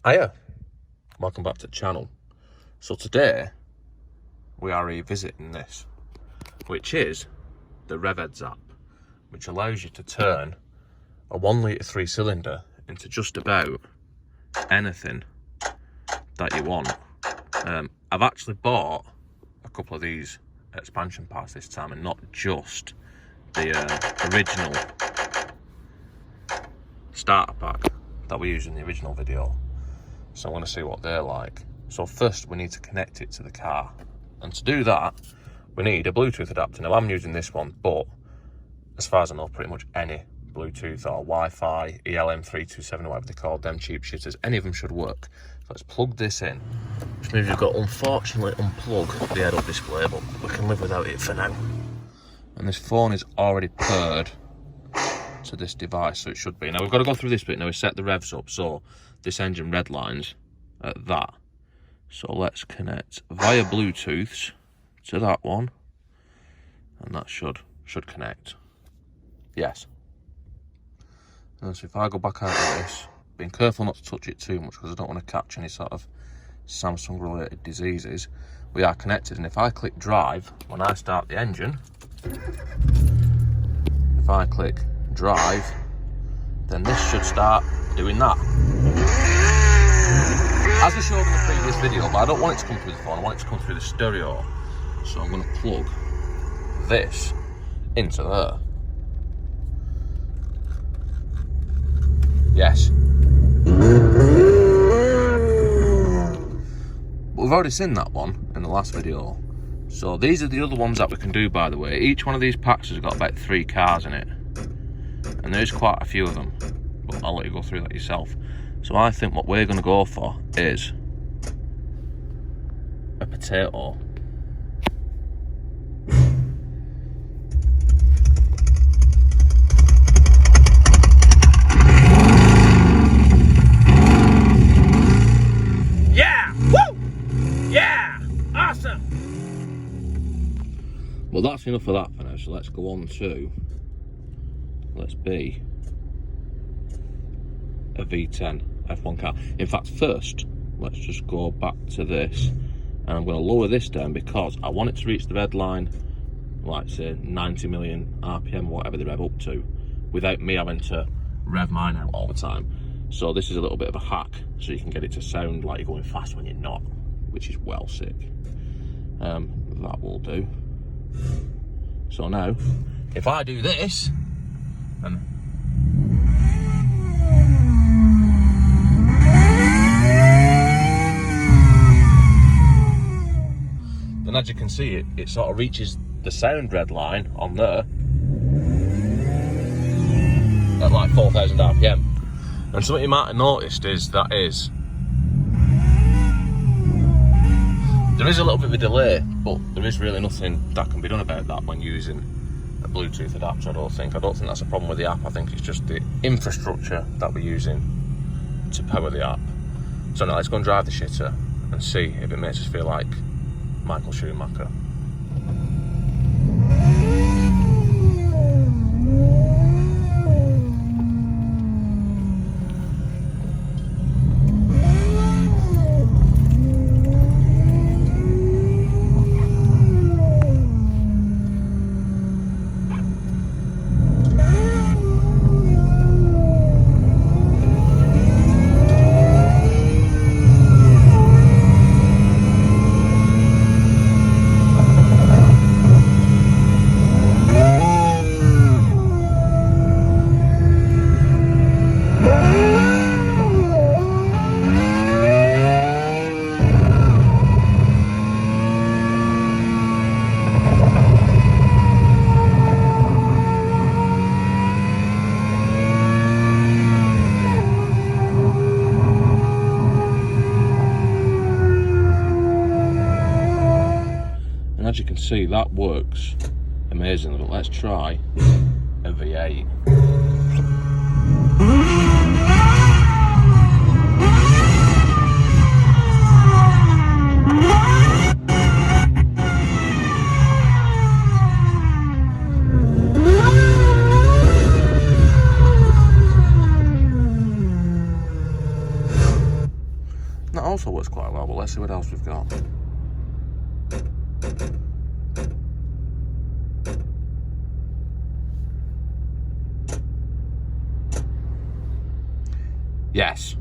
Hiya, welcome back to the channel. So today we are revisiting this, which is the RevHeadz app, which allows you to turn a 1 litre 3-cylinder into just about anything that you want. I've actually bought a couple of these expansion packs this time, and not just the original starter pack that we used in the original video. So I want to see what they're like. So first we need to connect it to the car, and to do that we need a Bluetooth adapter. Now I'm using this one, but as far as I know, pretty much any Bluetooth or Wi-Fi, ELM327 or whatever they're called, them cheap shitters, any of them should work. So let's plug this in, which means we've got to unfortunately unplug the head-up display, but we can live without it for now. And this phone is already paired to this device, so it should be. Now we've got to go through this bit. Now we set the revs up so this engine redlines at that. So let's connect via Bluetooth to that one, and that should connect. Yes. And so if I go back out of this, being careful not to touch it too much because I don't want to catch any sort of Samsung related diseases, we are connected. And if I click drive when I start the engine, if I click drive, then this should start doing that. As I showed in the previous video, but I don't want it to come through the phone, I want it to come through the stereo. So I'm going to plug this into there. Yes. But we've already seen that one in the last video. So these are the other ones that we can do, by the way. Each one of these packs has got about 3 cars in it. And there's quite a few of them, but I'll let you go through that yourself. So I think what we're going to go for is a potato. Yeah! Woo! Yeah! Awesome! Well, that's enough of that for now, so let's go on to, let's be a V10 F1 car. In fact, first let's just go back to this, and I'm going to lower this down because I want it to reach the red line, like say 90 million RPM, whatever they rev up to, without me having to rev mine out all the time. So this is a little bit of a hack, so you can get it to sound like you're going fast when you're not, which is well sick. That will do. So now if I do this, and and as you can see, it sort of reaches the sound red line on there at like 4,000 RPM. And something you might have noticed is there is a little bit of a delay, but there is really nothing that can be done about that when using a Bluetooth adapter. I don't think that's a problem with the app. I think it's just the infrastructure that we're using to power the app. So now let's go and drive the shitter and see if it makes us feel like Michael Schumacher. As you can see, that works amazingly, but let's try a V8. also works quite well, but let's see what else we've got. Yes.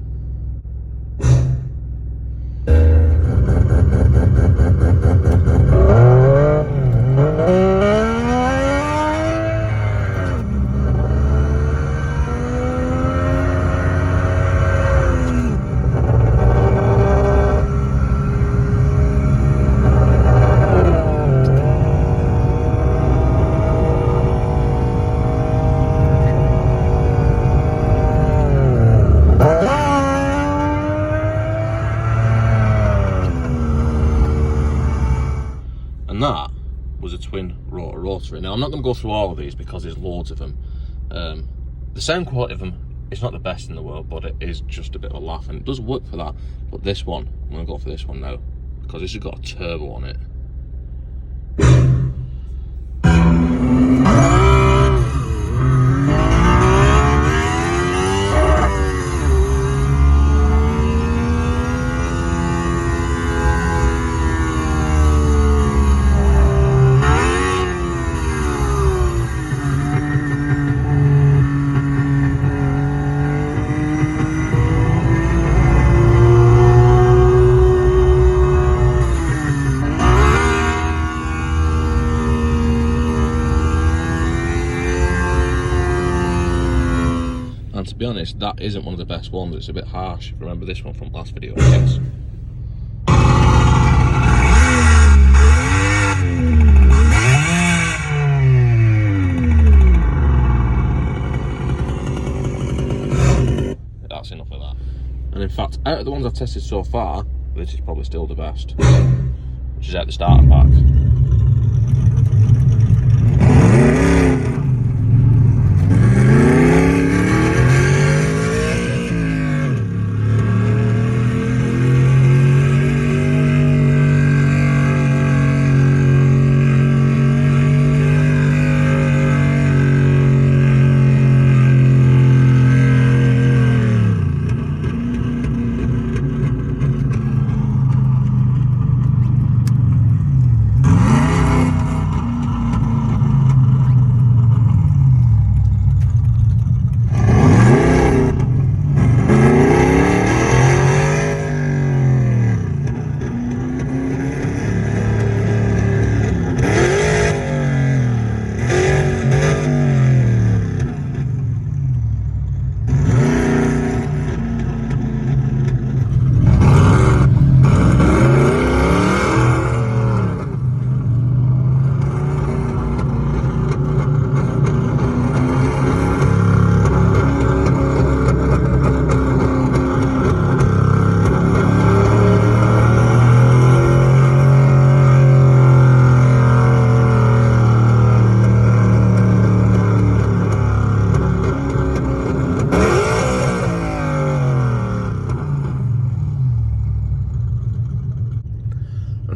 And that was a twin rotor Rotary. Now I'm not going to go through all of these because there's loads of them. The sound quality of them is not the best in the world, but it is just a bit of a laugh, and it does work for that. But this one, I'm going to go for this one now, because this has got a turbo on it. And to be honest, that isn't one of the best ones. It's a bit harsh. Remember this one from last video? Yes. That's enough of that. And in fact, out of the ones I've tested so far, this is probably still the best, which is at the starter pack.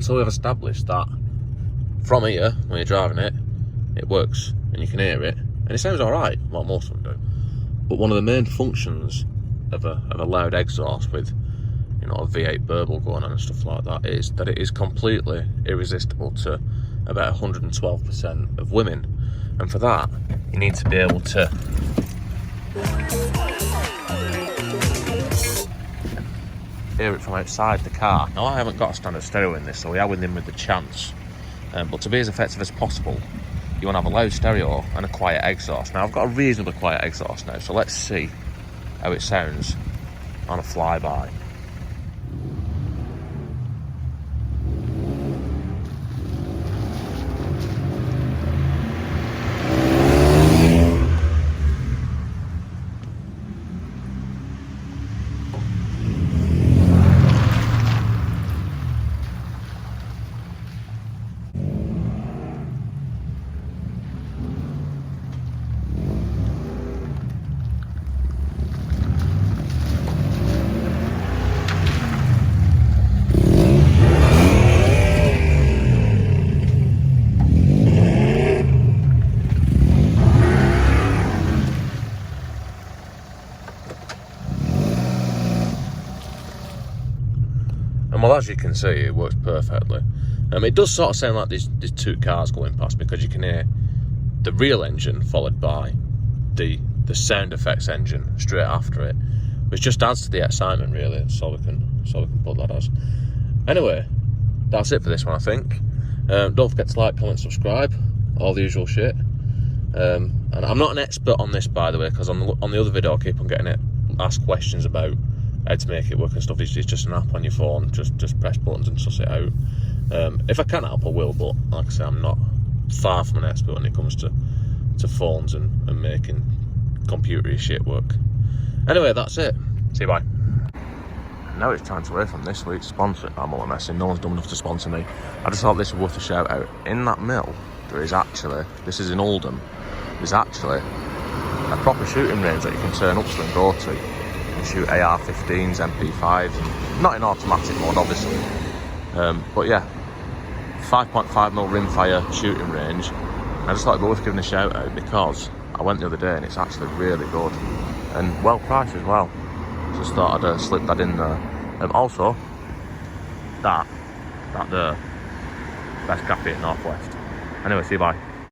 So we've established that from here, when you're driving it, it works and you can hear it, and it sounds alright, well most of them do. But one of the main functions of a loud exhaust with, you know, a V8 burble going on and stuff like that is that it is completely irresistible to about 112% of women. And for that, you need to be able to hear it from outside the car. Now I haven't got a standard stereo in this, so we are within with the chance. But to be as effective as possible, you want to have a loud stereo and a quiet exhaust. Now I've got a reasonably quiet exhaust now, so let's see how it sounds on a flyby. well, as you can see, it works perfectly. It does sort of sound like there's two cars going past, because you can hear the real engine followed by the sound effects engine straight after it, which just adds to the excitement, really. So we can put that as. Anyway, that's it for this one, I think. Don't forget to like, comment, subscribe, all the usual shit. And I'm not an expert on this, by the way, because on the other video I keep on getting asked questions about how to make it work and stuff. It's just an app on your phone, just press buttons and suss it out. If I can help, I will, but like I say, I'm not far from an expert when it comes to phones and making computery shit work. Anyway, that's it. See you, bye. Now it's time to hear from this week's sponsor. I'm all messing, no one's dumb enough to sponsor me. I just thought this was worth a shout out. In that mill, there is actually, this is in Oldham, there's actually a proper shooting range that you can turn up to and go to. You can shoot AR-15s, MP5s, not in automatic mode, obviously. But yeah, 5.5mm rimfire shooting range. I just thought it'd be worth giving a shout out, because I went the other day and it's actually really good and well priced as well. Just thought I'd slip that in there. Also, that there, best cafe in Northwest. Anyway, see you, bye.